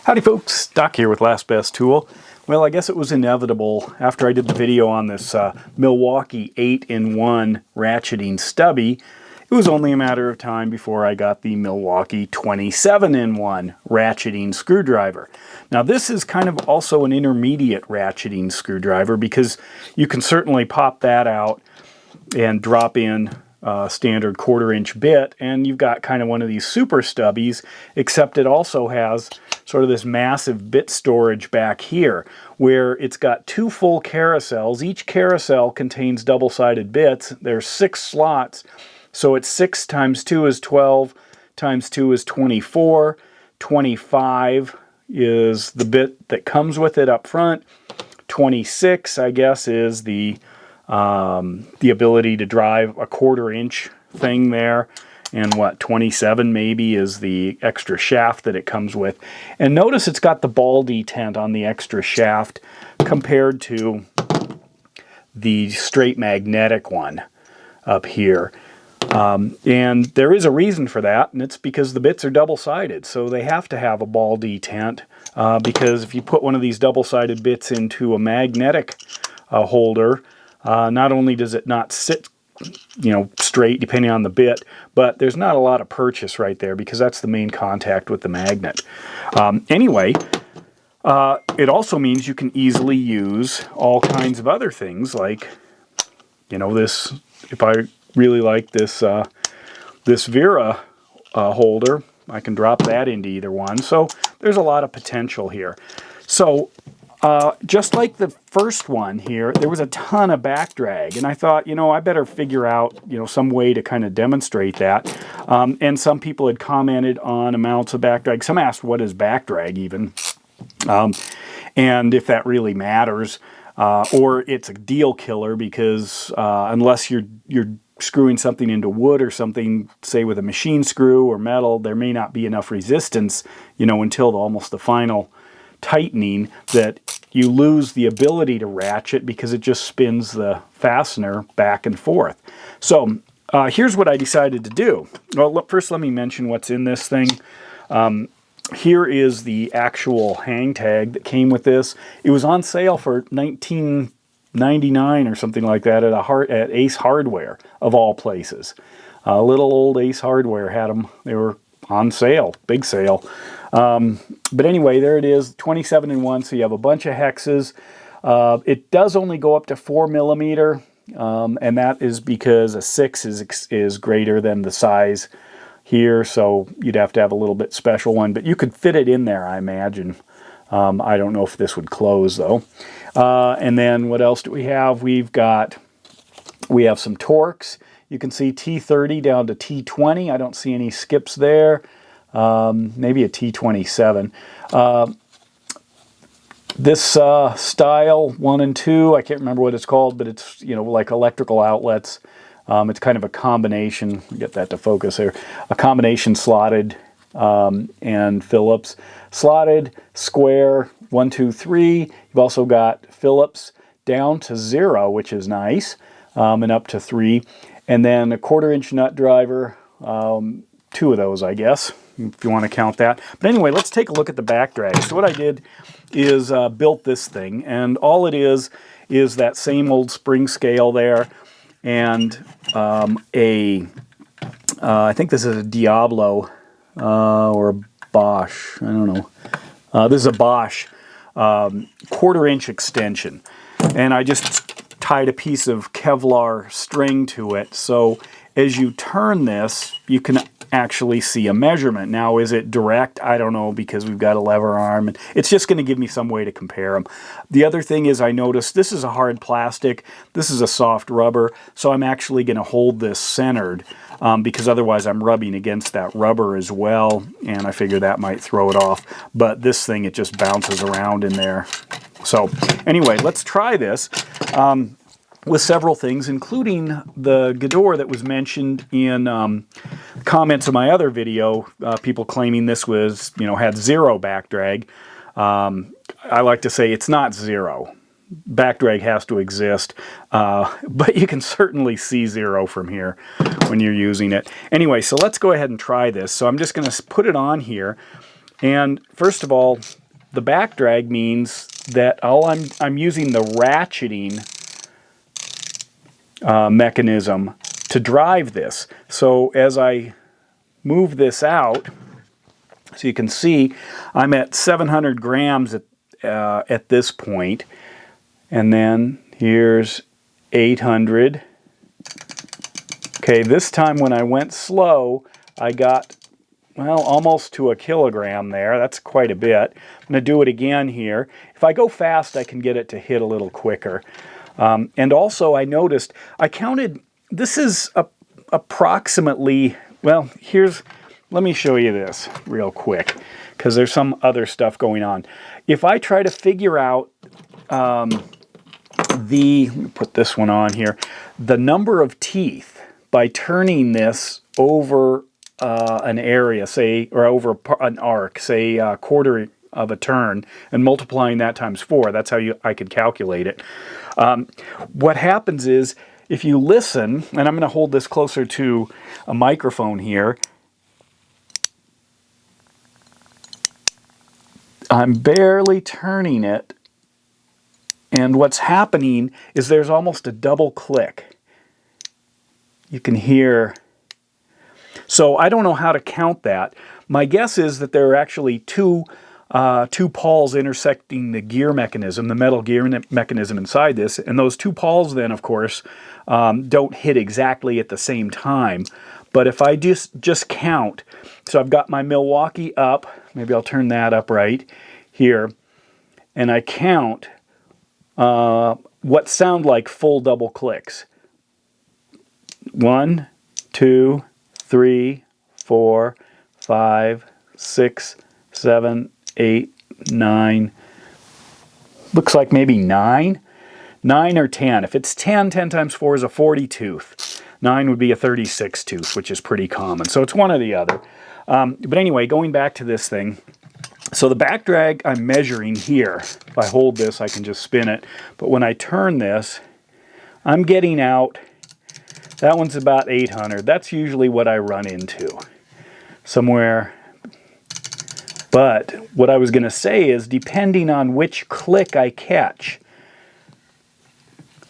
Howdy folks, Doc here with Last Best Tool. Well, I guess it was inevitable after I did the video on this Milwaukee 8-in-1 ratcheting stubby. It was only a matter of time before I got the Milwaukee 27-in-1 ratcheting screwdriver. Now this is kind of also an intermediate ratcheting screwdriver because you can certainly pop that out and drop in standard 1/4-inch bit, and you've got kind of one of these super stubbies, except it also has sort of this massive bit storage back here where it's got two full carousels. Each carousel contains double-sided bits. There's 6 slots, so it's 6 times 2 is 12, times 2 is 24, 25 is the bit that comes with it up front, 26 I guess is the ability to drive a 1/4-inch thing there, and what, 27 maybe is the extra shaft that it comes with. And notice it's got the ball detent on the extra shaft compared to the straight magnetic one up here. And there is a reason for that, and it's because the bits are double-sided, so they have to have a ball detent, because if you put one of these double-sided bits into a magnetic holder, not only does it not sit straight depending on the bit, but there's not a lot of purchase right there because that's the main contact with the magnet. Anyway, it also means you can easily use all kinds of other things like, this, if I really like this, this Vera holder, I can drop that into either one. So there's a lot of potential here. So just like the first one here, there was a ton of backdrag, and I thought, I better figure out, some way to kind of demonstrate that. And some people had commented on amounts of backdrag. Some asked, what is backdrag even? And if that really matters, or it's a deal killer because unless you're screwing something into wood or something, say with a machine screw or metal, there may not be enough resistance, until almost the final tightening that you lose the ability to ratchet because it just spins the fastener back and forth. So here's what I decided to do. Well, first let me mention what's in this thing. Here is the actual hang tag that came with this. It was on sale for $19.99 or something like that at Ace Hardware, of all places. Little old Ace Hardware had them. They were on sale, big sale. But anyway, there it is, 27-in-1, so you have a bunch of hexes. It does only go up to 4mm, and that is because a 6 is greater than the size here, so you'd have to have a little bit special one, but you could fit it in there, I imagine. I don't know if this would close, though. And then what else do we have? We have some Torx. You can see T30 down to T20. I don't see any skips there. Maybe a T27. This style 1 and 2, I can't remember what it's called, but it's like electrical outlets. It's kind of a combination. Get that to focus here. A combination slotted and Phillips. Slotted, square, 1, 2, 3. You've also got Phillips down to 0, which is nice, and up to 3. And then a 1/4-inch nut driver, 2 of those, I guess, if you want to count that. But anyway, let's take a look at the backdrag. So what I did is built this thing, and all it is that same old spring scale there, and I think this is a Diablo or a Bosch, I don't know. This is a Bosch 1/4-inch extension, and I just tied a piece of Kevlar string to it, so as you turn this, you can actually see a measurement. Now, is it direct? I don't know, because we've got a lever arm, and it's just going to give me some way to compare them. The other thing is I noticed this is a hard plastic, this is a soft rubber, so I'm actually going to hold this centered, because otherwise I'm rubbing against that rubber as well, and I figure that might throw it off. But this thing, it just bounces around in there. So anyway, let's try this. With several things, including the Gedore that was mentioned in comments of my other video, people claiming this was, had 0 backdrag. I like to say it's not 0. Backdrag has to exist, but you can certainly see 0 from here when you're using it. Anyway, so let's go ahead and try this. So I'm just going to put it on here, And first of all, the back drag means that I'm using the ratcheting mechanism to drive this. So as I move this out, so you can see I'm at 700 grams at this point, and then here's 800. Okay, this time when I went slow, I got, well, almost to a kilogram there. That's quite a bit. I'm going to do it again here. If I go fast, I can get it to hit a little quicker. And also I noticed, I counted, this is approximately, well, let me show you this real quick, because there's some other stuff going on. If I try to figure out let me put this one on here, the number of teeth by turning this over an area, say, or over an arc, say a quarter of a turn, and multiplying that times 4, that's how I could calculate it. What happens is, if you listen, and I'm going to hold this closer to a microphone here, I'm barely turning it, and what's happening is there's almost a double click. You can hear. So I don't know how to count that. My guess is that there are actually two pawls intersecting the gear mechanism, the metal gear mechanism inside this, and those two pawls then, of course, don't hit exactly at the same time. But if I just count, so I've got my Milwaukee up, maybe I'll turn that up right here, and I count what sound like full double clicks. 1, 2, 3, 4, 5, 6, 7, 8, 9. Looks like maybe 9. 9 or 10. If it's 10, 10 times 4 is a 40 tooth. 9 would be a 36 tooth, which is pretty common. So it's one or the other. But anyway, going back to this thing. So the back drag I'm measuring here. If I hold this, I can just spin it. But when I turn this, I'm getting out, that one's about 800. That's usually what I run into. Somewhere. But what I was going to say is, depending on which click I catch,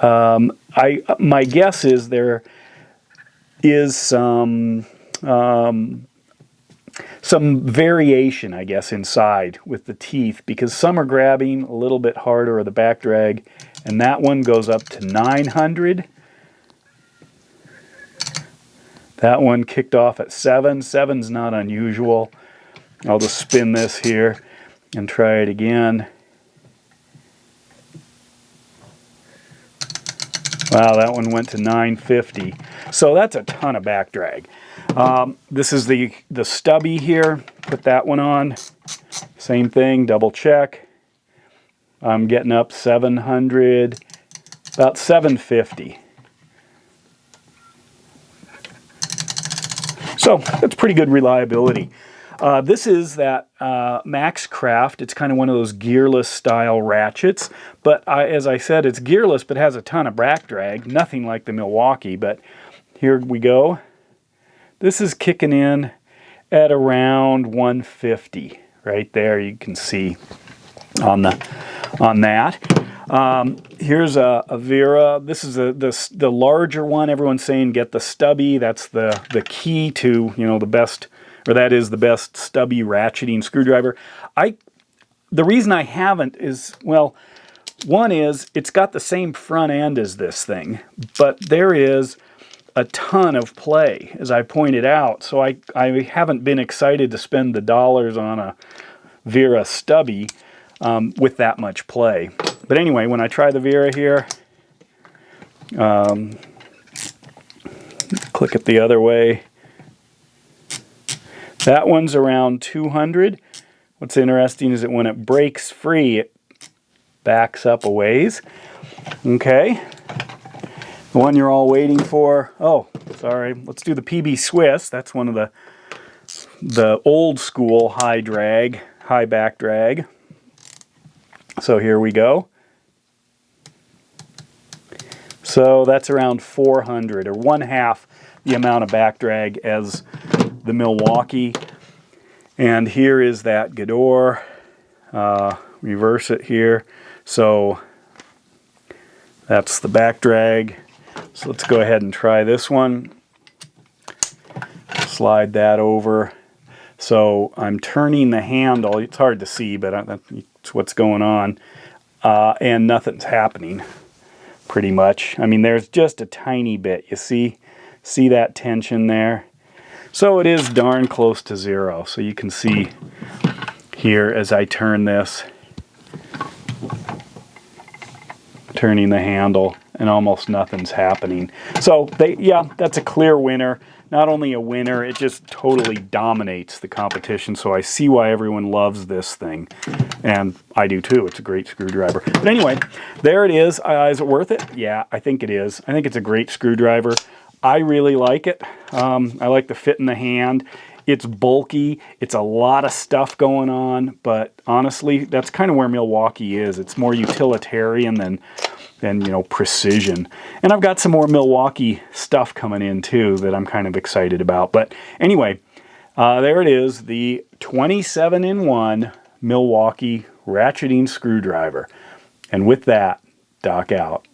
my guess is there is some variation, I guess, inside with the teeth, because some are grabbing a little bit harder, or the back drag, and that one goes up to 900. That one kicked off at 7. 7's not unusual. I'll just spin this here and try it again. Wow, that one went to 950. So that's a ton of back drag. This is the stubby here. Put that one on. Same thing, double check. I'm getting up 700, about 750. So that's pretty good reliability. This is that Maxcraft. It's kind of one of those gearless style ratchets. But as I said, it's gearless but has a ton of back drag. Nothing like the Milwaukee, but here we go. This is kicking in at around 150. Right there, you can see on that. Here's a Vera. This is the larger one. Everyone's saying get the stubby. That's the key to, you know, the best, or that is the best stubby ratcheting screwdriver. The reason I haven't is, well, one is it's got the same front end as this thing, but there is a ton of play, as I pointed out. So I haven't been excited to spend the dollars on a Vera stubby with that much play. But anyway, when I try the Vera here, click it the other way. That one's around 200. What's interesting is that when it breaks free, it backs up a ways. Okay. The one you're all waiting for. Oh, sorry. Let's do the PB Swiss. That's one of the old school high back drag. So here we go. So that's around 400, or 1/2 the amount of back drag as the Milwaukee. And here is that Gedore. Reverse it here. So that's the back drag. So let's go ahead and try this one. Slide that over. So I'm turning the handle. It's hard to see, but that's what's going on. And nothing's happening, pretty much. I mean, there's just a tiny bit. You see that tension there? So it is darn close to zero. So you can see here as I turn this, turning the handle, and almost nothing's happening. So yeah, that's a clear winner. Not only a winner, it just totally dominates the competition. So I see why everyone loves this thing. And I do too. It's a great screwdriver. But anyway, there it is. Is it worth it? Yeah, I think it is. I think it's a great screwdriver. I really like it. I like the fit in the hand. It's bulky. It's a lot of stuff going on. But honestly, that's kind of where Milwaukee is. It's more utilitarian than precision. And I've got some more Milwaukee stuff coming in too that I'm kind of excited about. But anyway, there it is, the 27-in-1 Milwaukee ratcheting screwdriver. And with that, Doc out.